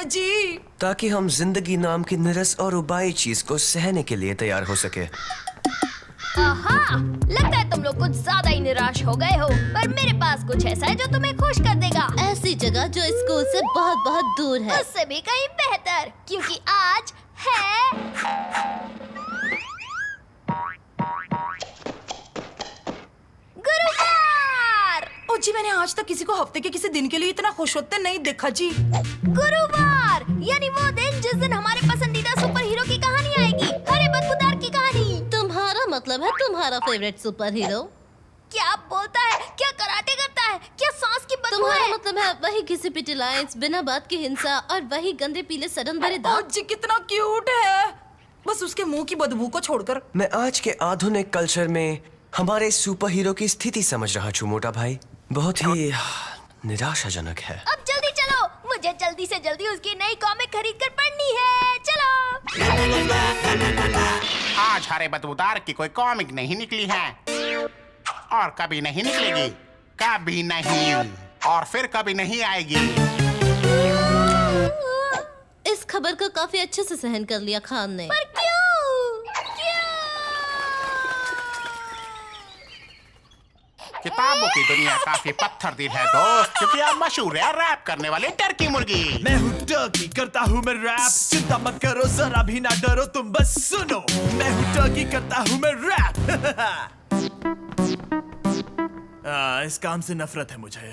जी? ताकि हम जिंदगी नाम की निरस और उबाई चीज को सहने के लिए तैयार हो सके। आहा, लगता है तुम लोग कुछ ज्यादा ही निराश हो गए हो, पर मेरे पास कुछ ऐसा है जो तुम्हें खुश कर देगा। ऐसी जगह जो स्कूल से बहुत बहुत दूर है। उससे भी कहीं बेहतर, क्योंकि आज है गुरुवार। ओ जी, मैंने आज तक किसी को हफ्ते के किसी दिन के लिए इतना खुश होते नहीं देखा जी। गुरुवार यानी वो दिन जिस दिन हमारे पसंदीदा सुपर हीरो की कहानी आएगी, हरे बदबूदार की कहानी। तुम्हारा मतलब है तुम्हारा फेवरेट सुपर हीरो? क्या बोलता है? क्या कराटे करता है? क्या सांस की बदबू तुम्हारा है? मतलब है वही घिसी पिटी लाइंस, बिना बात की हिंसा और वही गंदे पीले सड़न भरे ओ दांत। जी, कितना क्यूट है, बस उसके मुंह की बदबू को छोड़कर। मैं आज के आधुनिक कल्चर में हमारे सुपर हीरो की स्थिति समझ रहा हूँ मोटा भाई। बहुत ही निराशाजनक है। अब जल्दी चलो, मुझे जल्दी से जल्दी उसकी नई कॉमिक खरीद कर पढ़नी है। चलो। आज हरे बदबूदार की कोई कॉमिक नहीं निकली है और कभी नहीं निकलेगी, कभी नहीं, और फिर कभी नहीं आएगी। इस खबर को काफी अच्छे से सहन कर लिया खान ने। पर क्यों? क्यों? किताबों की दुनिया काफी पत्थरदिल है दोस्त, क्योंकि अब मशहूर है रैप करने वाली टर्की मुर्गी। मैं हूँ टर्की, करता हूँ मैं रैप। चिंता मत करो, जरा भी ना डरो, तुम बस सुनो। मैं हूँ टर्की, करता हूँ मैं रैप। इस काम से नफरत है मुझे।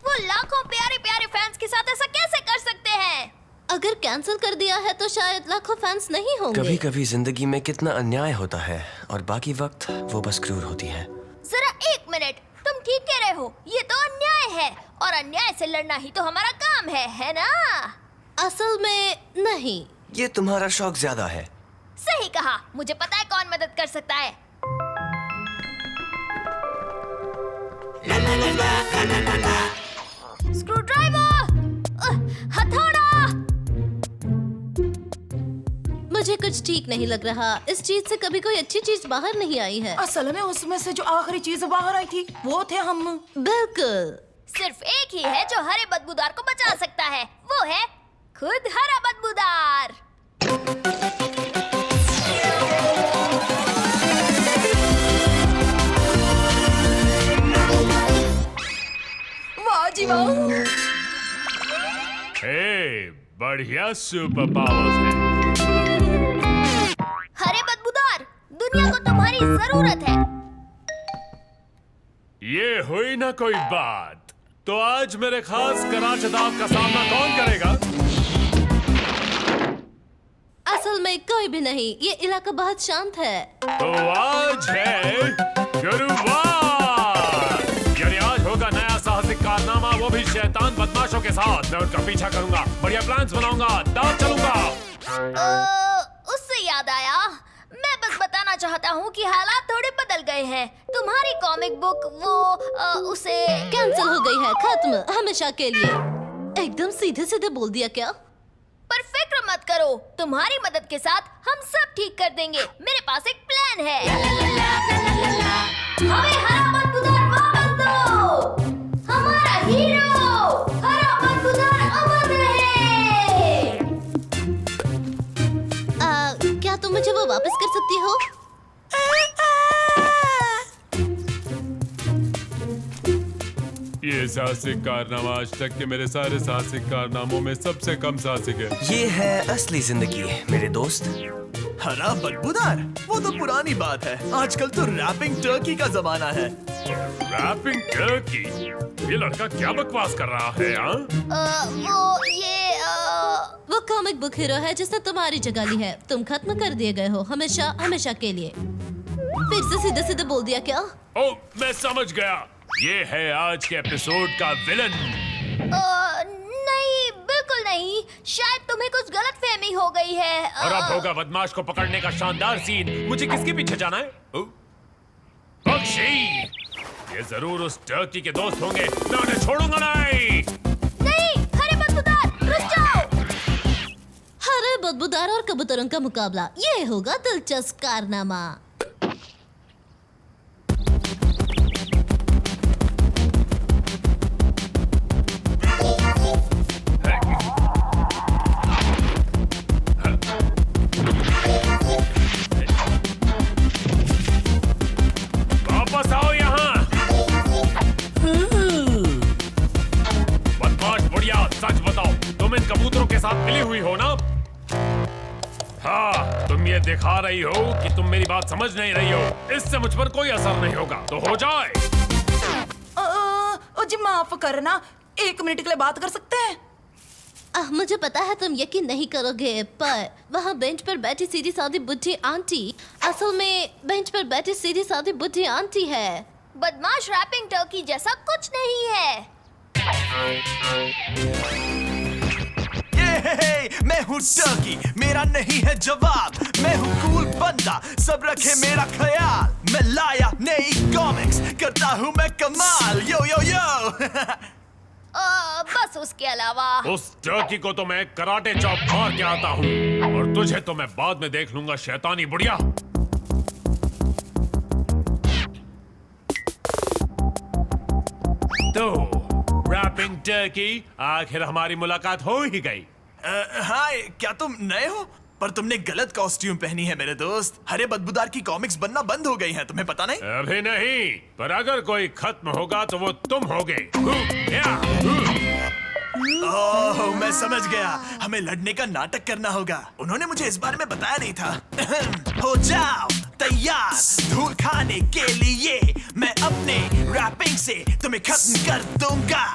वो लाखों प्यारे प्यारे फैंस के साथ ऐसा कैसे कर सकते हैं? अगर कैंसिल कर दिया है तो शायद लाखों फैंस नहीं होंगे। कभी कभी जिंदगी में कितना अन्याय होता है और बाकी वक्त वो बस क्रूर होती है। जरा एक मिनट, तुम ठीक कह रहे हो, ये तो अन्याय है और अन्याय से लड़ना ही तो हमारा काम है ना? असल में नहीं। ये तुम्हारा शौक ज्यादा है। सही कहा, मुझे पता है कौन मदद कर सकता है। स्क्रू ड्राइवर, हथौड़ा। मुझे कुछ ठीक नहीं लग रहा। इस चीज से कभी कोई अच्छी चीज बाहर नहीं आई है। असल में उसमें से जो आखिरी चीज बाहर आई थी वो थे हम। बिल्कुल। सिर्फ एक ही है जो हरे बदबूदार को बचा सकता है, वो है खुद हरा बदबूदार। वाह जी वाह। बढ़िया सुपर पावर्स है। हरे बदबूदार, दुनिया को तुम्हारी जरूरत है। ये हुई ना कोई बात, तो आज मेरे खास कराचदाव का सामना कौन करेगा? असल में कोई भी नहीं, ये इलाका बहुत शांत है। तो आज है गुरुवार, यानी आज होगा नया साहसिक कारनामा, वो भी शैतान बदमाशों के साथ। मैं उनका पीछा करूंगा, बढ़िया प्लान्स बनाऊंगा, तब चलूंगा। उससे याद आया, मैं बस बताना चाहता हूँ कि हालात थोड़े बदल गए हैं। तुम्हारी कॉमिक बुक उसे कैंसिल हो गई है, खत्म, हमेशा के लिए। एकदम सीधे सीधे बोल दिया क्या? पर फिक्र मत करो, तुम्हारी मदद के साथ हम सब ठीक कर देंगे। मेरे पास एक प्लान है। हमें हरा बदबूदार वापस दो। हमारा हीरो हरा बदबूदार अमर रहे। क्या तुम मुझे वो वापस कर सकती हो? ये साहसिक कारनामा आज तक के मेरे सारे साहसिक कारनामों में सबसे कम साहसिक है। ये है असली जिंदगी मेरे दोस्त। हरा बदबूदार, वो तो पुरानी बात है। आजकल तो रैपिंग टर्की का जमाना है। Rapping turkey? ये लड़का क्या बकवास कर रहा है? वो कॉमिक बुक हीरो है जिसने तुम्हारी जगह ली है। तुम खत्म कर दिए गए हो, हमेशा हमेशा के लिए। फिर से सीधे सीधे बोल दिया क्या? ओ, मैं समझ गया, ये है आज के एपिसोड का विलन। नहीं, बिल्कुल नहीं। शायद तुम्हें कुछ गलतफहमी हो गई है। और अब होगा बदमाश को पकड़ने का शानदार सीन। मुझे किसके पीछे जाना है? बख्शी, ये जरूर उस टर्की के दोस्त होंगे। मैं उन्हें छोड़ूंगा नहीं। नहीं, हरे बदबूदार, रुक जाओ। हरे बदबूदार और कबूतरों का मुकाबला, ये होगा दिलचस्प कारनामा। तुम्हें दिखा रही हो कि तुम मेरी बात समझ नहीं रही हो। इससे मुझ पर कोई असर नहीं होगा, तो हो जाए। ओ जी माफ करना, 1 मिनट के लिए बात कर सकते हैं? मुझे पता है तुम यकीन नहीं करोगे, पर वहाँ बेंच पर बैठी सीधी सादी बुढ़ी आंटी असल में बेंच पर बैठी सीधी सादी बुढ़ी आंटी है। बदमाश रैपिंग टर्की जैसा कुछ नहीं है। मैं हूँ टर्की, मेरा नहीं है जवाब। मैं हूँ कूल बंदा, सब रखे मेरा ख्याल। मैं लाया नई कॉमिक्स, करता हूँ मैं कमाल। यो यो यो बस उसके अलावा उस टर्की को तो मैं कराटे चॉप मार के आता हूँ, और तुझे तो मैं बाद में देख लूंगा, शैतानी बुढ़िया। तो रैपिंग टर्की, आखिर हमारी मुलाकात हो ही गई। हाय, क्या तुम नए हो? पर तुमने गलत कॉस्ट्यूम पहनी है मेरे दोस्त। हरे बदबूदार की कॉमिक्स बनना बंद हो गई हैं, तुम्हें पता नहीं? अभी नहीं, पर अगर कोई खत्म होगा तो वो तुम होगे। ओह, मैं समझ गया। हमें लड़ने का नाटक करना होगा। उन्होंने मुझे इस बारे में बताया नहीं था। हो जाओ तैयार धूल खाने के लिए। मैं अपने रैपिंग से तुम्हें खत्म कर दूंगा।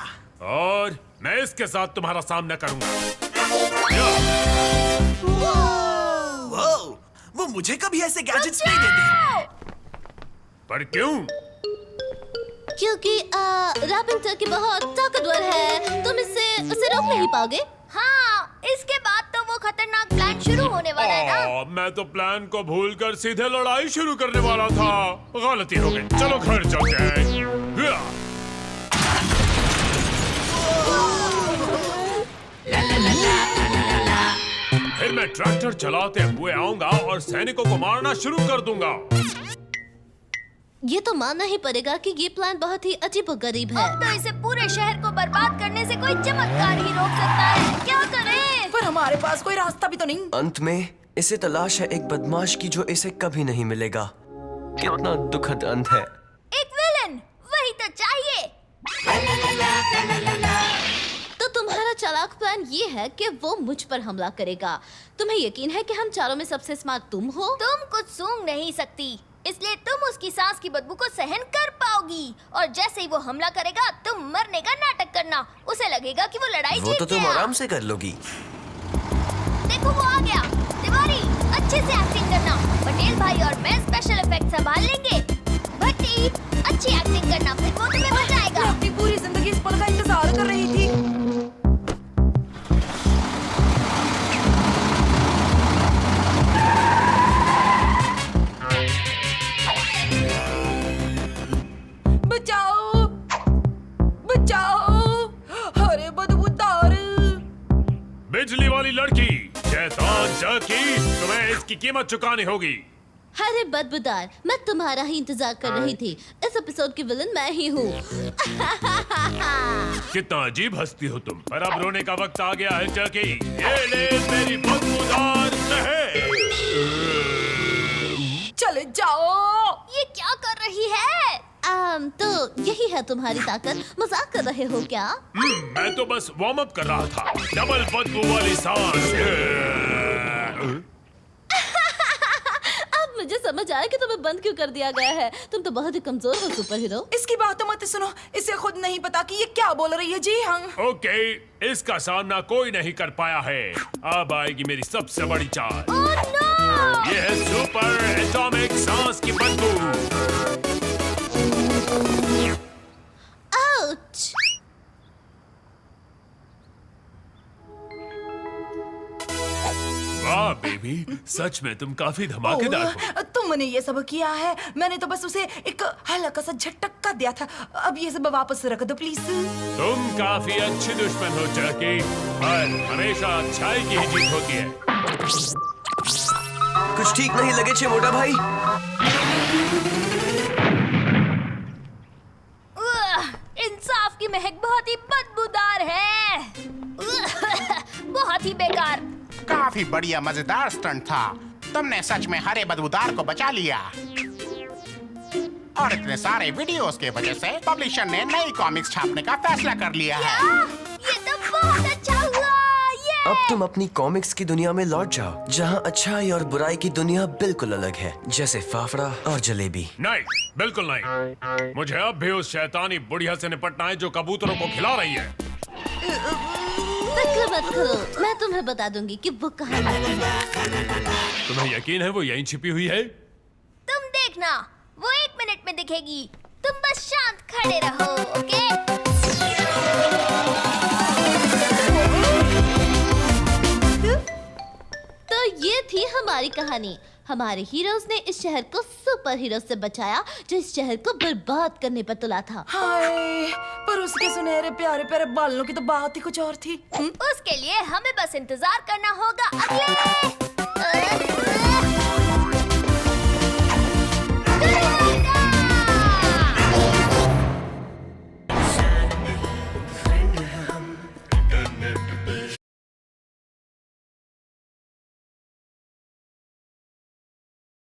और मैं इसके साथ तुम्हारा सामना करूंगा। वो मुझे कभी ऐसे गैजेट्स नहीं देते। पर क्यों? क्योंकि रैपिंग टर्की बहुत ताकतवर है, तुम उसे रोक नहीं पाओगे। हाँ, इसके बाद तो वो खतरनाक प्लान शुरू होने वाला है ना। मैं तो प्लान को भूलकर सीधे लड़ाई शुरू करने वाला था। गलती हो गई, चलो घर चलते हैं। फिर मैं ट्रैक्टर चलाते हुए आऊंगा और सैनिकों को मारना शुरू कर दूंगा। ये तो मानना ही पड़ेगा कि ये प्लान बहुत ही अजीबोगरीब है। अब तो इसे पूरे शहर को बर्बाद करने से कोई चमत्कार ही रोक सकता है। क्या करें? पर हमारे पास कोई रास्ता भी तो नहीं। अंत में इसे तलाश है एक बदमाश की जो इसे कभी नहीं मिलेगा। कितना दुखद अंत है। एक विलन, वही तो चाहिए। तो तुम्हारा चालाक प्लान ये है कि वो मुझ पर हमला करेगा। तुम्हें यकीन है कि हम चारों में सबसे स्मार्ट तुम हो? तुम कुछ सूंघ नहीं सकती, इसलिए तुम उसकी सांस की बदबू को सहन कर पाओगी। और जैसे ही वो हमला करेगा, तुम मरने का नाटक करना। उसे लगेगा कि वो लड़ाई वो जीत तो तुम गया। आराम से कर लोगी। देखो वो आ गया। तिवारी, अच्छे से एक्टिंग करना। पटेल भाई और मैं स्पेशल इफेक्ट संभाल लेंगे। भट्टी, अच्छी एक्टिंग करना, फिर वो तुम्हें बचाएगा। मैं अपनी पूरी जिंदगी इस पल का इंतजार कर रही थी। बचाओ, बचाओ, अरे बदबूदार। बिजली वाली लड़की, शैतान टर्की, तुम्हें इसकी कीमत चुकानी होगी। अरे बदबूदार, मैं तुम्हारा ही इंतजार कर रही थी। इस एपिसोड की विलन मैं ही हूँ। कितना अजीब हंसती हो तुम। पर अब रोने का वक्त आ गया है टर्की। ये ले मेरी बदबूदार शहर। चले जाओ। ये क्या कर रही है? तो यही है तुम्हारी ताकत। मजाक कर रहे हो क्या? मैं तो बस वार्म अप कर रहा था। डबल बदबू वाली सांस। अब मुझे समझ आया कि तुम्हें बंद क्यों कर दिया गया है। तुम तो बहुत ही कमजोर हो सुपर हीरो। इसकी बात मत सुनो, इसे खुद नहीं पता कि ये क्या बोल रही है। जी हाँ। ओके, इसका सामना कोई नहीं कर पाया है। अब आएगी मेरी सबसे बड़ी चाल। Oh no! ये है सुपर एटॉमिक सांस की बदबू। आउच! वाह बेबी, सच में तुम काफी धमाकेदार हो। तुमने ये सब किया है, मैंने तो बस उसे एक हल्का सा झटका दिया था। अब ये सब वापस रख दो प्लीज। तुम काफी अच्छी दुश्मन हो टर्की, पर हमेशा अच्छाई की ही जीत होती है। कुछ ठीक नहीं लगे छे मोटा भाई। इंसाफ की महक बहुत ही बदबूदार है। बहुत ही बेकार। काफी बढ़िया मजेदार स्टंट था। तुमने सच में हरे बदबूदार को बचा लिया। और इतने सारे वीडियोस के वजह से पब्लिशर ने नई कॉमिक्स छापने का फैसला कर लिया है। ये तो बहुत अच्छा हुआ। ये अब तुम अपनी कॉमिक्स की दुनिया में लौट जाओ, जहाँ अच्छाई और बुराई की दुनिया बिल्कुल अलग है, जैसे फाफड़ा और जलेबी। नहीं, बिल्कुल नहीं। मुझे अब भी उस शैतानी बुढ़िया से निपटना है जो कबूतरों को खिला रही है। फिक्र मत करो, मैं तुम्हें बता दूंगी कि वो कहाँ है। तुम्हें यकीन है वो यहीं छिपी हुई है? तुम देखना, वो 1 मिनट में दिखेगी। तुम बस शांत खड़े रहो, ओके? तो ये थी हमारी कहानी। हमारे हीरोज ने इस शहर को सुपर हीरो से बचाया जो इस शहर को बर्बाद करने पर तुला था। हाय, पर उसके सुनहरे प्यारे प्यारे बालों की तो बात ही कुछ और थी। उसके लिए हमें बस इंतजार करना होगा अगले